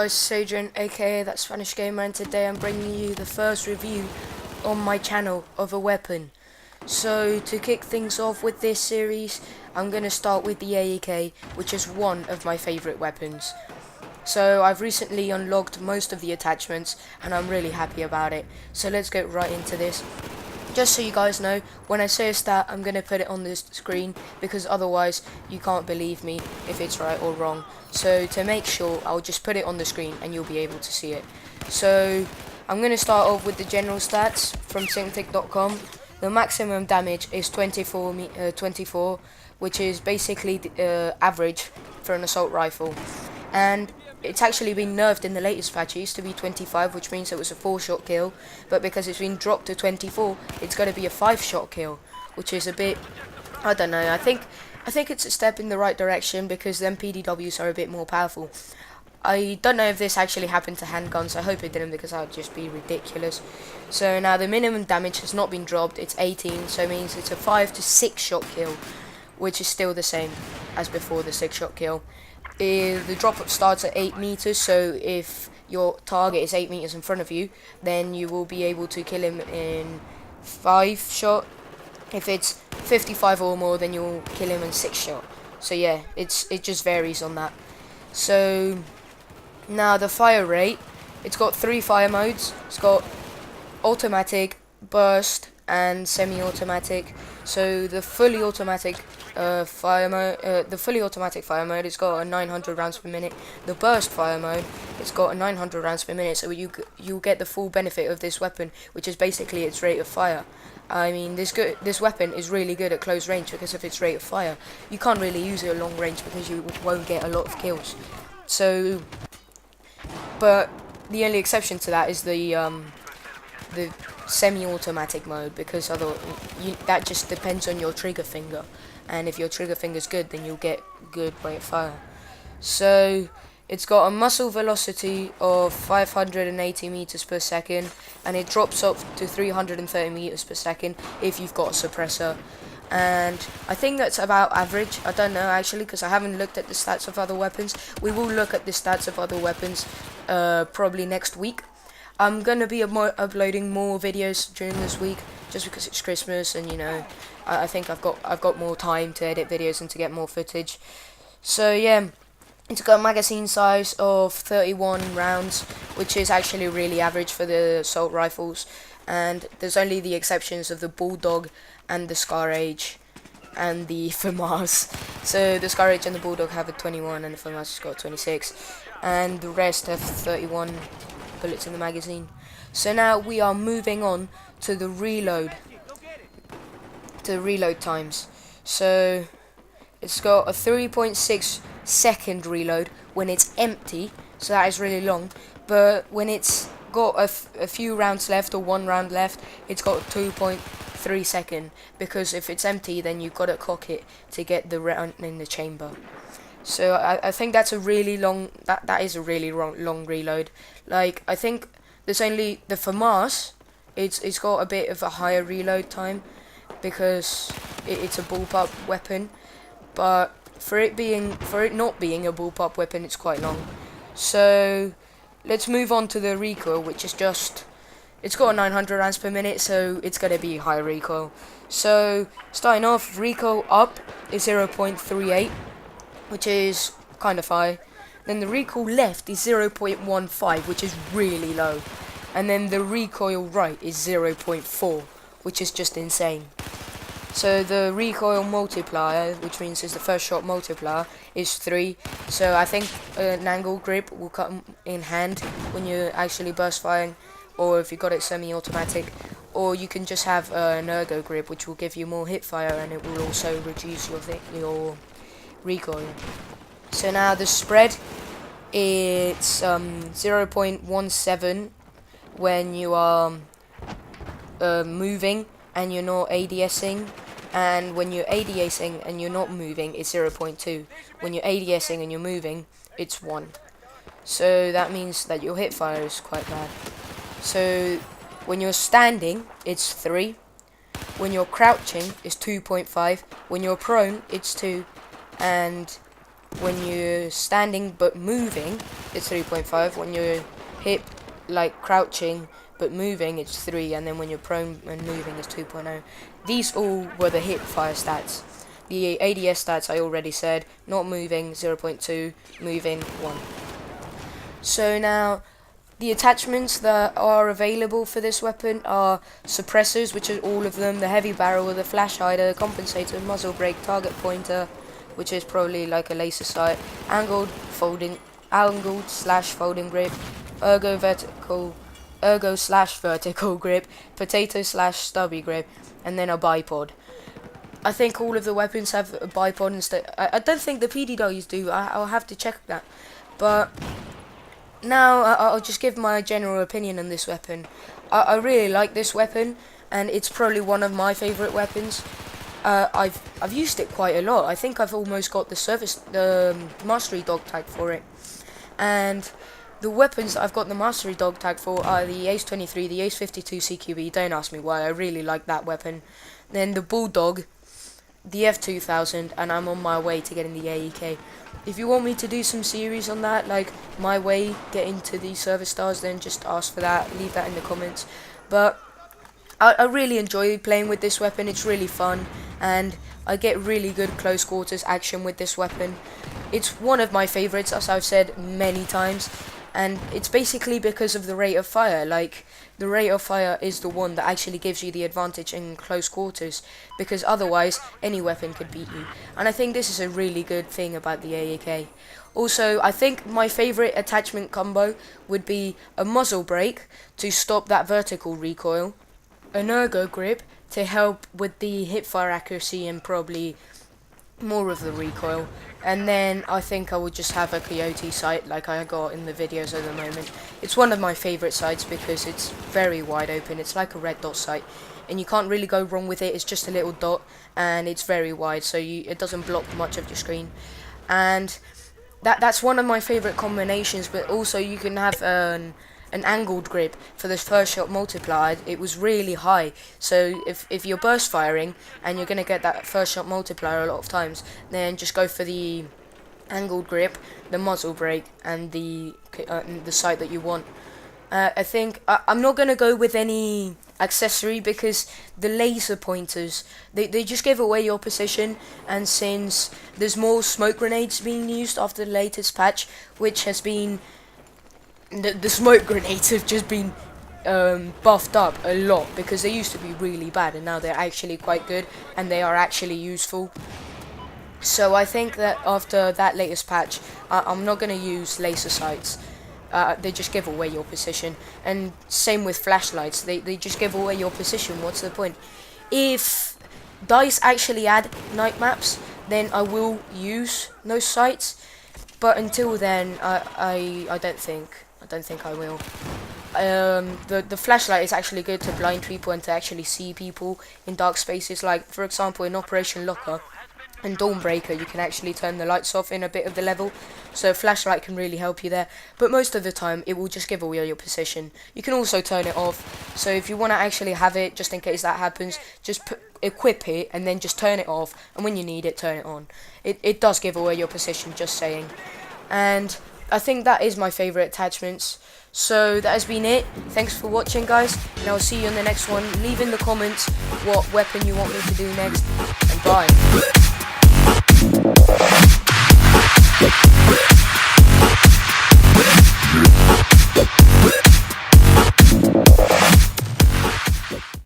guys, it's Adrian, aka That Spanish Gamer, and today I'm bringing you the first review on my channel of a weapon. So to kick things off with this series, I'm going to start with the AEK, which is one of my favourite weapons. So I've recently unlocked most of the attachments and I'm really happy about it. So let's get right into this. Just so you guys know, when I say a stat, I'm going to put it on this screen, because otherwise you can't believe me if it's right or wrong. So to make sure, I'll just put it on the screen and you'll be able to see it. So I'm going to start off with the general stats from synthetic.com. The maximum damage is 24, which is basically the average for an assault rifle. And it's actually been nerfed in the latest patch. It used to be 25, which means it was a 4-shot kill, but because it's been dropped to 24, it's going to be a 5-shot kill, which is a bit, I don't know, I think it's a step in the right direction, because then PDWs are a bit more powerful. I don't know if this actually happened to handguns. I hope it didn't, because that would just be ridiculous. So now the minimum damage has not been dropped. It's 18, so it means it's a 5 to 6 shot kill, which is still the same as before the 6-shot kill. The drop starts at 8 meters, so if your target is 8 meters in front of you, then you will be able to kill him in 5-shot. If it's 55 or more, then you'll kill him in 6-shot. So yeah, it just varies on that. So now the fire rate, it's got 3 fire modes. It's got automatic, burst, and semi-automatic. So the fully automatic fire mode, it's got a 900 rounds per minute. The burst fire mode, it's got a 900 rounds per minute. So you'll get the full benefit of this weapon, which is basically its rate of fire. I mean, this weapon is really good at close range because of its rate of fire. You can't really use it at long range because you won't get a lot of kills. So, but the only exception to that is the semi-automatic mode, because that just depends on your trigger finger, and if your trigger finger's good, then you'll get good rate of fire. So it's got a muzzle velocity of 580 meters per second, and it drops up to 330 meters per second if you've got a suppressor. And I think that's about average. I don't know actually, because I haven't looked at the stats of other weapons. We will look at the stats of other weapons probably next week. I'm gonna be uploading more videos during this week, just because it's Christmas, and you know, I think I've got more time to edit videos and to get more footage. So yeah, it's got a magazine size of 31 rounds, which is actually really average for the assault rifles. And there's only the exceptions of the Bulldog and the Scar Age and the FAMAS. So the Scar Age and the Bulldog have a 21, and the FAMAS has got 26, and the rest have 31 bullets in the magazine. So now we are moving on to the reload times. So it's got a 3.6 second reload when it's empty, so that is really long. But when it's got a few rounds left, or 1 round left, it's got 2.3 second, because if it's empty, then you've got to cock it to get the round in the chamber. So I think that's a really long, that is a really long reload. Like, I think there's only the FAMAS, it's got a bit of a higher reload time, because it's a bullpup weapon, but for it not being a bullpup weapon, it's quite long. So let's move on to the recoil, which is it's got 900 rounds per minute, so it's gonna be high recoil. So starting off, recoil up is 0.38, which is kind of high. Then the recoil left is 0.15, which is really low. And then the recoil right is 0.4, which is just insane. So the recoil multiplier, which means is the first shot multiplier, is 3. So I think an angle grip will come in hand when you're actually burst firing, or if you got it semi-automatic, or you can just have an ergo grip, which will give you more hip fire, and it will also reduce your recoil. So now the spread, it's 0.17 when you are moving and you're not ADSing, and when you're ADSing and you're not moving, it's 0.2. When you're ADSing and you're moving, it's 1. So that means that your hip fire is quite bad. So when you're standing, it's 3. When you're crouching, it's 2.5. When you're prone, it's 2. And When you're standing but moving, it's 3.5. When you're hip, like crouching but moving, it's 3. And then when you're prone and moving, it's 2.0. These all were the hip fire stats. The ADS stats I already said. Not moving, 0.2. Moving, 1. So now, the attachments that are available for this weapon are suppressors, which are all of them, the heavy barrel, the flash hider, compensator, muzzle brake, target pointer, which is probably like a laser sight, angled slash folding grip, ergo slash vertical grip, potato slash stubby grip, and then a bipod. I think all of the weapons have a bipod instead. I don't think the PDWs do. I'll have to check that. But now I'll just give my general opinion on this weapon. I really like this weapon, and it's probably one of my favourite weapons. I've used it quite a lot. I think I've almost got the mastery dog tag for it. And the weapons that I've got the mastery dog tag for are the Ace-23, the Ace-52 CQB. Don't ask me why. I really like that weapon. Then the Bulldog, the F2000, and I'm on my way to getting the AEK. If you want me to do some series on that, like my way getting to the service stars, then just ask for that. Leave that in the comments. But I really enjoy playing with this weapon. It's really fun, and I get really good close quarters action with this weapon. It's one of my favorites, as I've said many times, and it's basically because of the rate of fire. Like, the rate of fire is the one that actually gives you the advantage in close quarters, because otherwise any weapon could beat you. And I think this is a really good thing about the AEK. Also, I think my favorite attachment combo would be a muzzle brake to stop that vertical recoil, an ergo grip to help with the hipfire accuracy and probably more of the recoil, and then I think I would just have a coyote sight like I got in the videos at the moment. It's one of my favourite sights because it's very wide open. It's like a red dot sight, and you can't really go wrong with it. It's just a little dot, and it's very wide, so it doesn't block much of your screen. And that's one of my favourite combinations. But also you can have an angled grip for this first shot multiplier. It was really high, so if you're burst firing and you're gonna get that first shot multiplier a lot of times, then just go for the angled grip, the muzzle brake, and the sight that you want. I think I'm not gonna go with any accessory because the laser pointers they just give away your position, and since there's more smoke grenades being used after the latest patch, which has been the smoke grenades have just been buffed up a lot, because they used to be really bad and now they're actually quite good and they are actually useful. So I think that after that latest patch, I'm not going to use laser sights. They just give away your position, and same with flashlights. They just give away your position. What's the point? If DICE actually add night maps, then I will use those sights, but until then I don't think I will. The flashlight is actually good to blind people and to actually see people in dark spaces. Like, for example, in Operation Locker and Dawnbreaker, you can actually turn the lights off in a bit of the level, so a flashlight can really help you there. But most of the time, it will just give away your position. You can also turn it off, so if you want to actually have it, just in case that happens, just equip it and then just turn it off, and when you need it, turn it on. It does give away your position, just saying. And I think that is my favourite attachments. So that has been it. Thanks for watching, guys, and I'll see you in the next one. Leave in the comments what weapon you want me to do next, and bye.